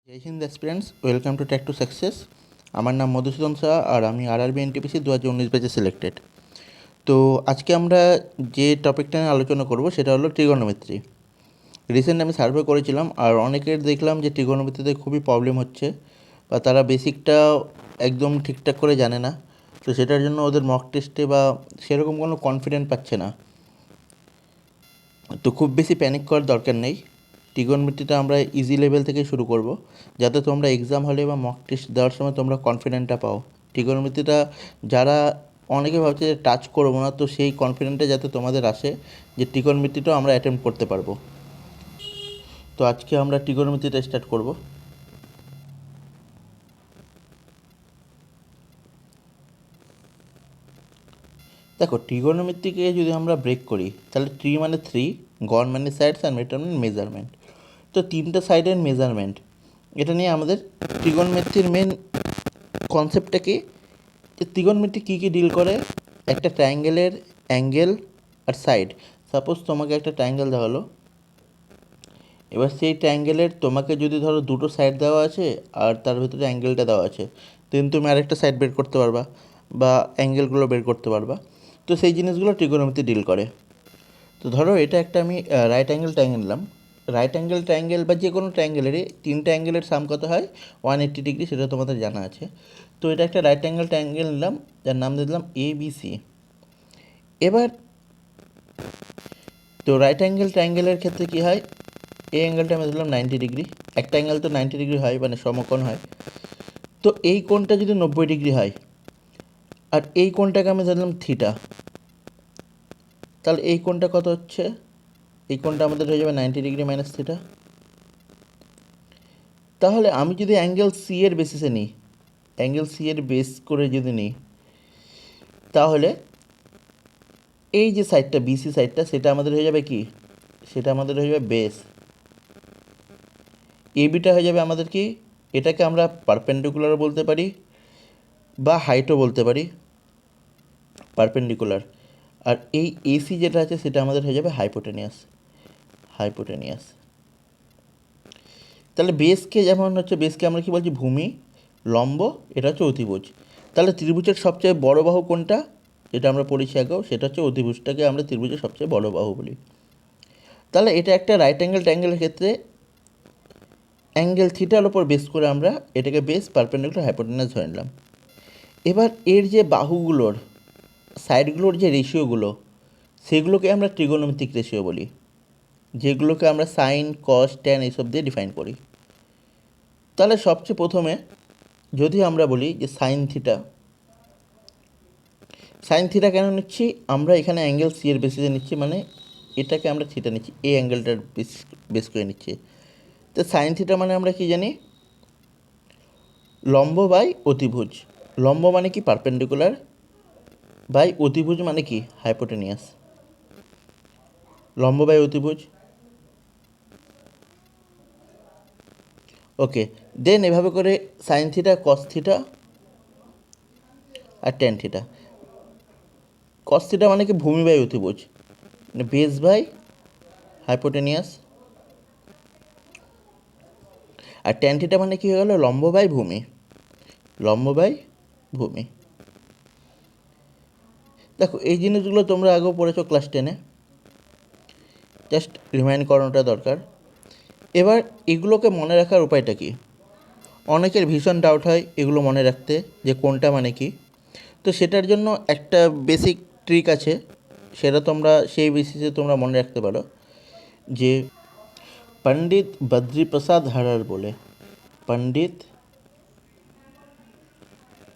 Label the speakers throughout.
Speaker 1: জয় হিন্দ aspirants, welcome to track to success. আমার নাম মধুসূদন শাহ আর আমি আরআরবি এনটিপিসি 2019 ব্যাচে সিলেক্টেড। তো আজকে আমরা যে টপিকটা নিয়ে আলোচনা করব সেটা হলো ট্রিগোনোমেট্রি। রিসেন্ট আমি সার্ভে করেছিলাম আর অনেকের দেখলাম যে ট্রিগোনোমেট্রিতে খুবই প্রবলেম হচ্ছে বা তারা বেসিকটা একদম ঠিকঠাক করে জানে না। তো সেটার জন্য ওদের মক টেস্টে বা সেরকম কোনো কনফিডেন্ট পাচ্ছে না। তো খুব বেশি প্যানিক করার দরকার নেই। ট্রিগোনোমেট্রিটা আমরা ইজি লেভেল থেকে শুরু করব, যাতে তোমরা এক্সাম হলে বা মক টেস্ট দেওয়ার সময় তোমরা কনফিডেন্টটা পাও। ট্রিগোনোমেট্রিটা যারা অনেকে ভাবছে যে টাচ করবো না, তো সেই কনফিডেন্টটা যাতে তোমাদের আসে যে ট্রিগোনোমেট্রিটাও আমরা অ্যাটেম্প করতে পারবো। তো আজকে আমরা ট্রিগোনোমেট্রিটা স্টার্ট করব। দেখো, ট্রিগোনোমেট্রিকে যদি আমরা ব্রেক করি তাহলে ট্রি মানে 3, গণ মানে সাইডস আর মেটার মানে মেজারমেন্ট। তো তিনটা সাইডের মেজারমেন্ট, এটা নিয়ে আমাদের ট্রিগোনোমেট্রির মেন কনসেপ্টটা কি, যে ত্রিগোণমিতি কী কী ডিল করে। একটা ট্রায়াঙ্গেলের অ্যাঙ্গেল আর সাইড। সাপোজ তোমাকে একটা ট্রায়াঙ্গেল দেওয়া হলো, এবার সেই ট্রায়াঙ্গেলের তোমাকে যদি ধরো দুটো সাইড দেওয়া আছে আর তার ভিতরে অ্যাঙ্গেলটা দেওয়া আছে, দেন তুমি আরেকটা সাইড বের করতে পারবা বা অ্যাঙ্গেলগুলো বের করতে পারবা। তো সেই জিনিসগুলো ট্রিগোনোমেট্রি ডিল করে। তো ধরো এটা একটা আমি রাইট অ্যাঙ্গেল ট্রায়াঙ্গেল নিলাম। রাইট অ্যাঙ্গেল ট্রায়াঙ্গেল বা যে কোনো ট্রায়াঙ্গেলেরই তিনটা অ্যাঙ্গেলের সাম কত হয়? 180 ডিগ্রি, সেটা তোমাদের জানা আছে। তো এটা একটা রাইট অ্যাঙ্গেল ট্রায়াঙ্গেল নিলাম, যার নাম দিয়ে দিলাম ABC। এবার তো রাইট অ্যাঙ্গেল ট্রায়াঙ্গেলের ক্ষেত্রে কী হয়, এই অ্যাঙ্গেলটা আমি ধরলাম 90 ডিগ্রি। একটা অ্যাঙ্গেল তো 90 ডিগ্রি হয়, মানে সমকোণ হয়। তো এই কোণটা যদি 90 ডিগ্রি হয় আর এই কোণটাকে আমি ধরলাম থিটা, তাহলে এই কোণটা কত হচ্ছে? এই কোণটা আমাদের হয়ে যাবে 90 ডিগ্রি মাইনাস থিটা। তাহলে আমি যদি অ্যাঙ্গেল সি এর বেসিসে নিই, অ্যাঙ্গেল সি এর বেস করে যদি নিই, তাহলে এই যে সাইডটা বিসি সাইডটা, সেটা আমাদের হয়ে যাবে কি, সেটা আমাদের হয়ে যাবে বেস। এবিটা হয়ে যাবে আমাদের কি, এটাকে আমরা পারপেন্ডিকুলার বলতে পারি বা হাইটও বলতে পারি, পারপেন্ডিকুলার। আর এই এসি যেটা আছে সেটা আমাদের হয়ে যাবে হাইপোটেনিয়াস, হাইপোটেনিয়াস। তাহলে বেসকে যেমন হচ্ছে, বেসকে আমরা কি বলছি, ভূমি, লম্ব, এটা হচ্ছে অতিভুজ। তাহলে ত্রিভুজের সবচেয়ে বড় বাহু কোনটা, যেটা আমরা পড়েছি আগেও, সেটা হচ্ছে অতিভুজটাকে আমরা ত্রিভুজের সবচেয়ে বড় বাহু বলি। তাহলে এটা একটা রাইট অ্যাঙ্গেল ট্রায়াঙ্গেলের ক্ষেত্রে অ্যাঙ্গেল থিটার ওপর বেস করে আমরা এটাকে বেস, পারপেন্ডিকুলার, হাইপোটেনাস ধরে নিলাম। এবার এর যে বাহুগুলোর সাইডগুলোর যে রেশিওগুলো, সেগুলোকে আমরা ট্রিগোনোমেট্রিক রেশিও বলি, যেগুলোকে আমরা সাইন, কস, ট্যান এইসব দিয়ে ডিফাইন করি। তাহলে সবচেয়ে প্রথমে যদি আমরা বলি যে সাইন থিটা, সাইন থিটা কেন নিচ্ছি, আমরা এখানে অ্যাঙ্গেল সি এর বেসিসে নিচ্ছি, মানে এটাকে আমরা থিটা নিচ্ছি, এই অ্যাঙ্গেলটার বেস করে নিচ্ছি। তো সাইন থিটা মানে আমরা কি জানি, লম্ব বাই অতিভুজ। লম্ব মানে কি, পারপেন্ডিকুলার, বাই অতিভুজ মানে কি, হাইপোটেনিয়াস। লম্ব বাই অতিভুজ। ওকে, দেন এভাবে করে সাইন থিটা, কস থিটা আর ট্যান থিটা। কস থিটা মানে কি, ভূমি বাই অতিভুজ, মানে বেস বাই হাইপোটেনিয়াস। আর ট্যান থিটা মানে কি হয়ে গেল, লম্ব বাই ভূমি, লম্ব বাই ভূমি। দেখো, এই জিনিসগুলো তোমরা আগেও পড়েছো ক্লাস 10-এ, জাস্ট রিমাইন্ড করানোটা দরকার। এবার এগুলোকে মনে রাখার উপায়টা কি, অনেকের ভীষণ ডাউট হয় এগুলো মনে রাখতে, যে কোনটা মানে কি। তো সেটার জন্য একটা বেসিক ট্রিক আছে, সেটা তোমরা সেই বেসিসে তোমরা মনে রাখতে পারো, যে পণ্ডিত বদ্রীপ্রসাদ হরর বলে, পণ্ডিত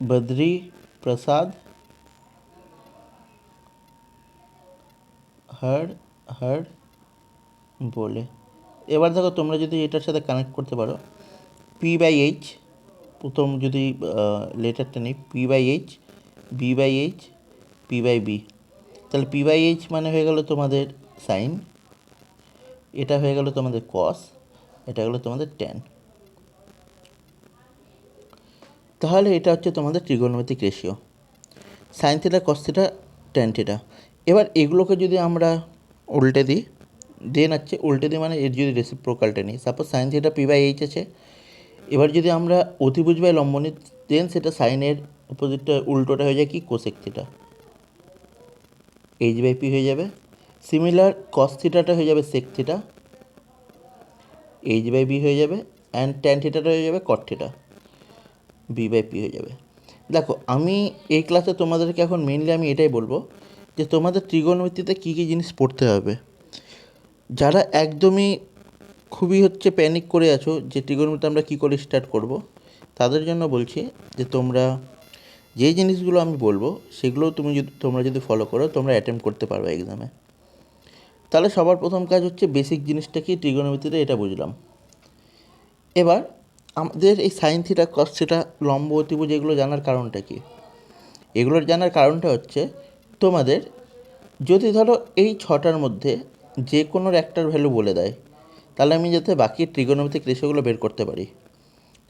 Speaker 1: বদ্রীপ্রসাদ হর হর বলে। এবার দেখো, তোমরা যদি এটার সাথে কানেক্ট করতে পারো, P/H, প্রথম যদি লেটারটা নিই, P/H, B/H, P/B, তাহলে P/H মানে হয়ে গেল তোমাদের সাইন, এটা হয়ে গেল তোমাদের কস, এটা হলো তোমাদের ট্যান। তাহলে এটা হচ্ছে তোমাদের trigonometric ratio, sign theta, cos theta, tan theta. এবার এগুলোকে যদি আমরা উল্টে দিই, দেন হচ্ছে উল্টে দিই মানে এর যদি রেসিপ্রোকালটা নিই, সাপোজ সাইন থিটা P/H আছে, এবার যদি আমরা অতিভুজ বাই লম্ব নিই, দেন সেটা সাইনের অপোজিটটা উল্টোটা হয়ে যায় কি cosec theta, H by P হয়ে যাবে। সিমিলার কস থিটাটা হয়ে যাবে sec theta, H by B হয়ে যাবে। অ্যান্ড ট্যান থিটাটা হয়ে যাবে cot theta, B by P হয়ে যাবে। দেখো আমি এই ক্লাসে তোমাদেরকে এখন মেনলি আমি এটাই বলবো যে তোমাদের ত্রিগোণমিতিতে কী কী জিনিস পড়তে হবে। যারা একদমই খুবই প্যানিক করে আছো যে ত্রিগোণমিতি আমরা কী করে স্টার্ট করব, তাদের জন্য বলছি যে তোমরা যেই জিনিসগুলো আমি বলবো সেগুলো তোমরা যদি ফলো করো তোমরা অ্যাটেম্প করতে পারবে এক্সামে। তাহলে সবার প্রথম কাজ বেসিক জিনিসটা কি ত্রিগোণমিতিতে, এটা বুঝলাম। এবার আমাদের এই সাইন থিটা কস থিটা লম্ব অতিভুজ এগুলো জানার কারণটা কি? এগুলোর জানার কারণটা তোমাদের যদি ধরো এই ছটার মধ্যে যে কোনো একটার ভ্যালু বলে দেয়, তাহলে আমি যাতে বাকি ত্রিগোণমিতিক রেশিওগুলো বের করতে পারি,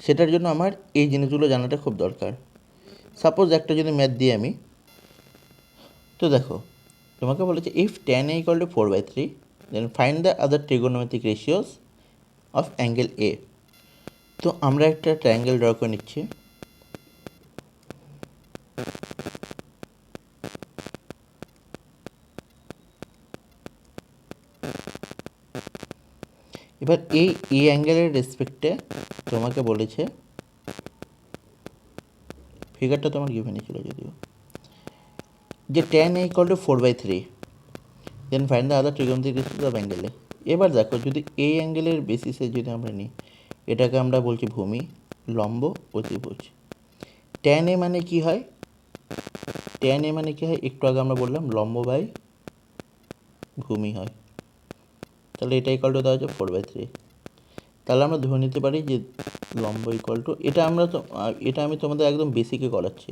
Speaker 1: সেটার জন্য আমার এই জিনিসগুলো জানাটা খুব দরকার। সাপোজ একটা যদি ম্যাথ দিই আমি, তো দেখো তোমাকে বলেছে if tan a equal to 4/3 then find the other trigonometric ratios of angle A. তো আমরা একটা ট্রায়াঙ্গেল ড্র করে নিচ্ছি। এবার এই অ্যাঙ্গেলের রেসপেক্টে তোমাকে বলেছে, ফিগারটা তোমার গিভেনই ছিল যদিও, যে tan a equal to 4/3 then find the other trigonometric ratios of angle A. এবার দেখো যদি এই অ্যাঙ্গেলের বেসিসে যদি আমরা নিই, এটাকে আমরা বলছি ভূমি, লম্ব, অতিভুজ। tan a মানে কি হয়? tan a মানে কি হয় একটু আগে আমরা বললাম লম্ব বাই ভূমি হয়। তাহলে এটা ইকুয়াল টু দেওয়া হচ্ছে 4/3। তাহলে আমরা ধরে নিতে পারি যে লম্ব ইকুয়াল টু, এটা আমি তোমাদের একদম বেসিকে করাচ্ছি,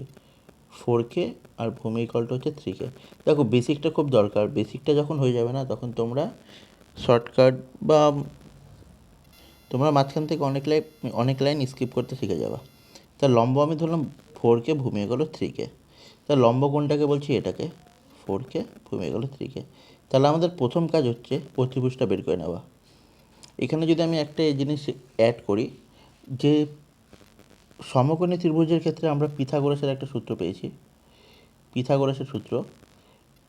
Speaker 1: 4k আর ভূমি ইকুয়াল টু 3k। দেখো বেসিকটা খুব দরকার, বেসিকটা যখন হয়ে যাবে না তখন তোমরা শর্টকাট বা তোমরা মাঝখান থেকে অনেক লাইন স্কিপ করতে শিখে যাবা। তা লম্ব আমি ধরলাম 4k, ভূমি এগুলো 3k। তা লম্ব কোনটাকে বলছি? এটাকে 4k, ভূমি এগুলো 3k। তাহলে আমাদের প্রথম কাজ অতিভুজটা বের করে নেওয়া। এখানে যদি আমি একটা জিনিস অ্যাড করি, যে সমকোণী ত্রিভুজের ক্ষেত্রে আমরা পিথাগোরাসের একটা সূত্র পেয়েছি, পিথাগোরাসের সূত্র,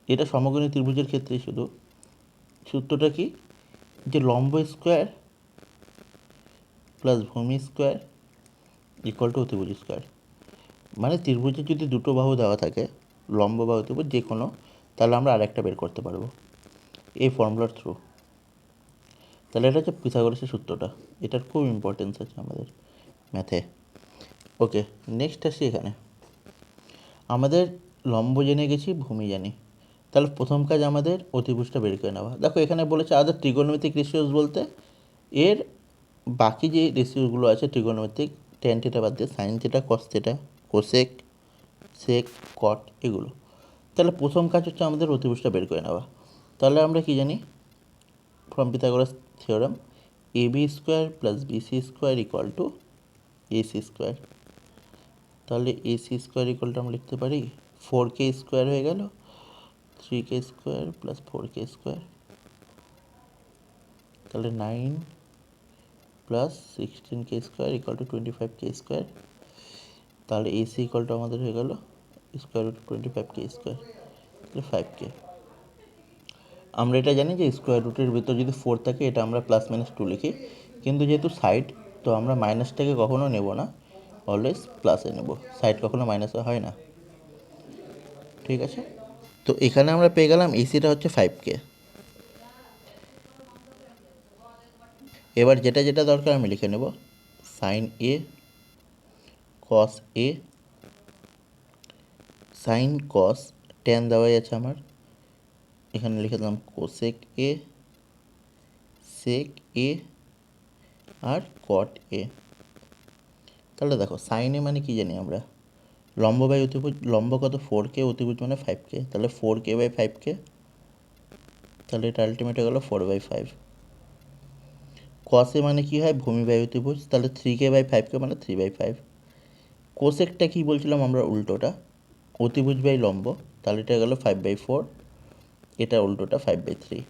Speaker 1: এটা সমকোণী ত্রিভুজের ক্ষেত্রেই শুধু। সূত্রটা কি? যে লম্ব স্কোয়ার প্লাস ভূমি স্কোয়ার ইকুয়াল টু অতিভুজ স্কোয়ার। মানে ত্রিভুজের যদি দুটো বাহু দেওয়া থাকে, লম্ব বা অতিভুজ যে কোনো, তাহলে আমরা আরেকটা বের করতে পারবো এই ফর্মুলার থ্রু। তাহলে এটা পিথাগোরাসের সূত্রটা, এটার খুব ইম্পর্টেন্স আছে আমাদের ম্যাথে। ওকে, নেক্সট আসি এখানে। আমাদের লম্ব জেনে গেছি, ভূমি জানি, তাহলে প্রথম কাজ আমাদের অতিভুজটা বের করে নেওয়া। দেখো এখানে বলেছে আদার ট্রিগোনোমেট্রিক রেশিওস বলতে এর বাকি যে রেশিওগুলো আছে ট্রিগোনোমেট্রিক, ট্যান থিটা বাদ দিয়ে sine theta, cos theta, cosec, sec, cot, এগুলো। তাহলে প্রথম কাজ আমাদের অতিভুজটা বের করে নেওয়া। তাহলে আমরা কি জানি from Pythagoras theorem, ab square plus bc square equal two ac square. তাহলে ac স্কোয়ার ইকুয়াল টু আমরা লিখতে পারি 4k স্কোয়ার হয়ে গেল, 3k square plus 4k square, তাহলে 9 plus 16k square equal two 25k square. তাহলে ac ইকুয়াল টু আমাদের হয়ে গেল স্কোয়ার রুট 25k স্কোয়ার, তাহলে 5k। আমরা এটা জানি যে স্কোয়ার রুটের ভিতর যদি 4 থাকে এটা আমরা প্লাস মাইনাস 2 লিখি, কিন্তু যেহেতু সাইড, তো আমরা মাইনাসটাকে কখনো নেব না, অলওয়েজ প্লাসে নেব, সাইড কখনো মাইনাসে হয় না। ঠিক আছে, তো এখানে আমরা পেয়ে গেলাম এসিটা 5k। এবার যেটা যেটা দরকার আমি লিখে নেব, সাইন এ, কস এ, সাইন কস, ট্যান দেওয়াই আছে আমার, এখানে লিখে দিলাম কোসেক এ, সেক এ, আর কট এ। তাহলে দেখো সাইন এ মানে কি জানি আমরা, লম্ব বাই অতিভুজ, লম্ব কত 4k, অতিভুজ মানে 5k, তাহলে 4k বাই 5k, তাহলে এটা আলটিমেট হয়ে গেলো 4/5। কস এ মানে কি হয়, ভূমি বাই অতিভুজ, তাহলে 3k বাই 5k মানে 3/5। কোসেকটা কি বলছিলাম আমরা, উল্টোটা, অতিভুজ বাই লম্ব, তাহলে এটা গেলো 5/4, এটা উল্টোটা 5/3।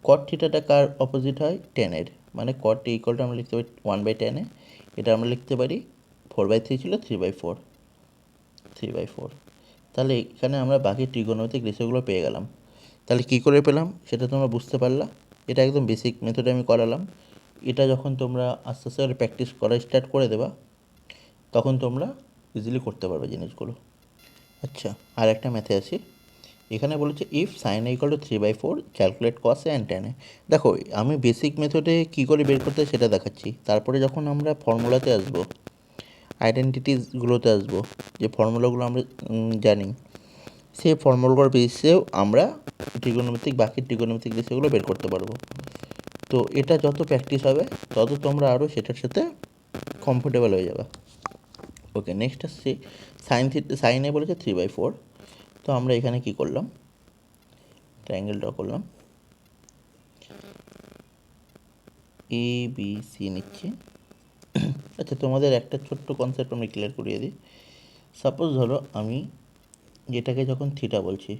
Speaker 1: কট থিটাটা কার অপোজিট হয়, টেনের, মানে কট ইকুয়াল টু আমরা লিখতে পারি 1/10, এটা আমরা লিখতে পারি 4/3 ছিল 3/4, 3/4। তাহলে এখানে আমরা বাকি ট্রিগোনোমেট্রিক রেশিওগুলো পেয়ে গেলাম। তাহলে কী করে পেলাম সেটা তোমরা বুঝতে পারলা। এটা একদম বেসিক মেথডে আমি করালাম। এটা যখন তোমরা আস্তে আস্তে করে প্র্যাকটিস করা স্টার্ট করে দেবা তখন তোমরা ইজিলি করতে পারবে জিনিসগুলো। আচ্ছা, আর একটা ম্যাথে আসি। এখানে বলেছে if sine A equal to 3/4 calculate cos A and tan A. দেখো আমি বেসিক মেথডে কী করে বের করতে সেটা দেখাচ্ছি, তারপরে যখন আমরা ফর্মুলাতে আসবো, আইডেন্টিটিসগুলোতে আসবো, যে ফর্মুলাগুলো আমরা জানি, সেই ফর্মুলাগুলোর বেসিসেও আমরা বাকি ট্রিগোনোমেট্রিক রেশিওগুলো বের করতে পারবো। তো এটা যত প্র্যাকটিস হবে তত তোমরা আরও সেটার সাথে কমফোর্টেবল হয়ে যাবে। ওকে, নেক্সট আসছি সাইন এ বলেছে 3/4। তো আমরা এখানে কি করলাম, ট্রায়াঙ্গেল ড্র করলাম, এ বি সি নিচ্ছি। আচ্ছা, তোমাদের একটা ছোট্ট কনসেপ্ট আমি ক্লিয়ার করিয়ে দিই। সাপোজ ধরো আমি যেটাকে যখন থিটা বলছি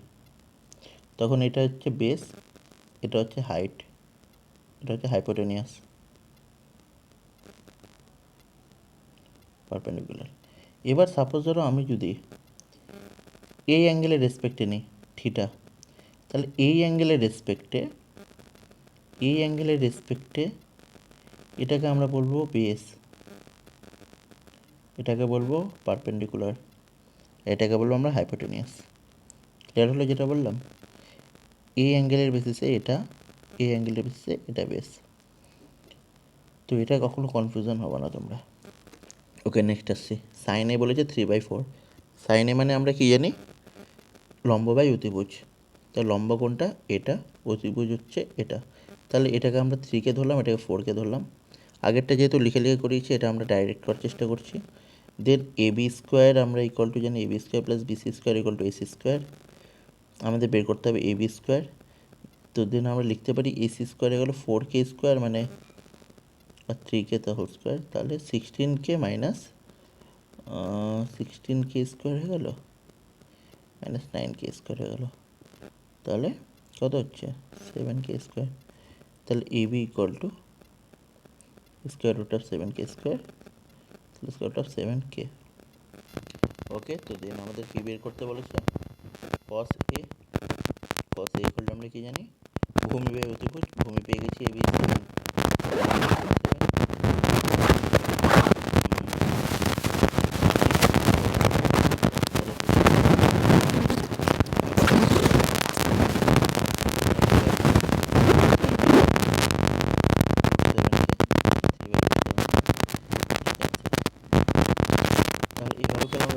Speaker 1: তখন এটা হচ্ছে বেস, এটা হচ্ছে হাইট, এটা হচ্ছে হাইপোটেনিয়াস, পারপেন্ডিকুলার। এবার সাপোজ ধরো আমি যদি এই অ্যাঙ্গেলের রেসপেক্টে নিই থিটা, তাহলে এই অ্যাঙ্গেলের রেসপেক্টে এটাকে আমরা বলবো বেস, এটাকে বলবো পারপেন্ডিকুলার, এটাকে বলবো আমরা হাইপোটেনিয়াস। ক্লিয়ার হলো যেটা বললাম? এই অ্যাঙ্গেলের বেসিসে এটা, এই অ্যাঙ্গেলের বেসিসে এটা বেস। তো এটা কখনো কনফিউশন হবে না তোমরা। ওকে, নেক্সট আসছি। সাইন এ বলেছে 3/4। সাইন এ মানে আমরা কি জানি, লম্ব বাই অতিভুজ। তা লম্ব কোনটা? এটা, অতিভুজ হচ্ছে এটা। তাহলে এটাকে আমরা 3কে ধরলাম, এটাকে 4কে ধরলাম। আগেরটা যেহেতু লিখে করিয়েছি, এটা আমরা ডাইরেক্ট করার চেষ্টা করছি। দেন এ বি স্কোয়ার আমরা ইকুয়াল টু জানি A B square plus BC square equal to AC square. আমাদের বের করতে হবে এ বি স্কোয়ার। তো দেন আমরা লিখতে পারি এসি স্কোয়ার এগুলো 4k স্কোয়ার মানে 3k তা হোল স্কোয়ার। তাহলে 16k মাইনাস 16k স্কোয়ার হয়ে গেলো, মাইনাস 9k স্কোয়ার হয়ে গেলো। তাহলে কত হচ্ছে? 7k square. তাহলে A B equal to square root of 7k square, তাহলে square root of 7k। Okay, তো দেন আমাদের কি বের করতে বলেছে? কস এ ইকুয়াল টু আমরা কি জানি, ভূমি বাই অতিভুজ। ভূমি পেয়ে গেছি এ বি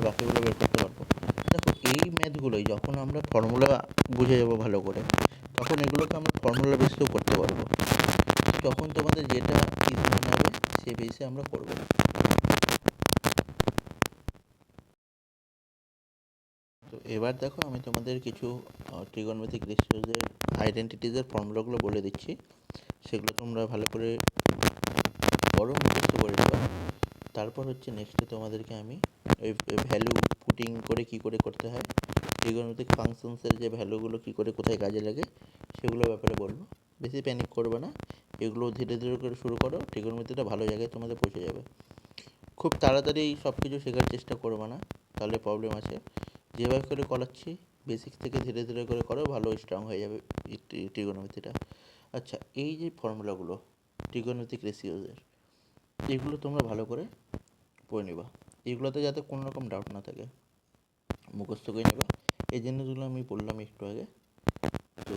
Speaker 1: বাকিগুলো বের করতে পারবো। দেখো এই ম্যাথগুলোই যখন আমরা ফর্মুলা বুঝে যাবো ভালো করে, তখন এগুলোকে আমরা ফর্মুলা বেসেও করতে পারবো। তখন তোমাদের যেটা ইজি মনে হবে সে বেসে আমরা করব। তো এবার দেখো আমি তোমাদের কিছু ট্রিগোনোমেট্রিক রেশিওজের আইডেন্টিটিজের ফর্মুলাগুলো বলে দিচ্ছি, সেগুলো তোমরা ভালো করে পড়ো, মুখস্থ করে নেবা। তারপর হচ্ছে নেক্সটে তোমাদেরকে আমি ওই ভ্যালু পুটিং করে কি করে করতে হয়, ট্রিগোনোমেট্রিক ফাংশনসের যে ভ্যালুগুলো কী করে কোথায় কাজে লাগে সেগুলোর ব্যাপারে বলবো। বেশি প্যানিক করবে না, এগুলো ধীরে ধীরে করে শুরু করো, ট্রিগোনোমেট্রিটা ভালো জায়গায় তোমাদের পৌঁছে যাবে। খুব তাড়াতাড়ি সব কিছু শেখার চেষ্টা করবে না, তাহলে প্রবলেম আছে। যেভাবে করে করাচ্ছি বেসিক থেকে ধীরে ধীরে করে করো, ভালো স্ট্রং হয়ে যাবে ট্রিগোনোমেট্রিটা। আচ্ছা, এই যে ফর্মুলাগুলো ট্রিগোনোমেট্রিক রেশিওজের, এগুলো তোমরা ভালো করে পড়ে নেবা। এগুলোতে যাতে কোনো রকম ডাউট না থাকে, মুখস্থ করে নেবা। এই জিনিসগুলো আমি বললাম একটু আগে, তো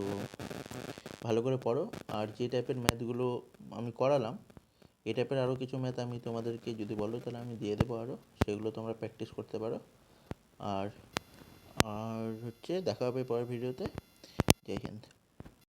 Speaker 1: ভালো করে পড়ো। আর যে টাইপের ম্যাথগুলো আমি করালাম, এই টাইপের আরও কিছু ম্যাথ আমি তোমাদেরকে যদি বলো তাহলে আমি দিয়ে দেবো আরও, সেগুলো তোমরা প্র্যাকটিস করতে পারো। আর হচ্ছে দেখা হবে পরের ভিডিওতে। জয় হিন্দ।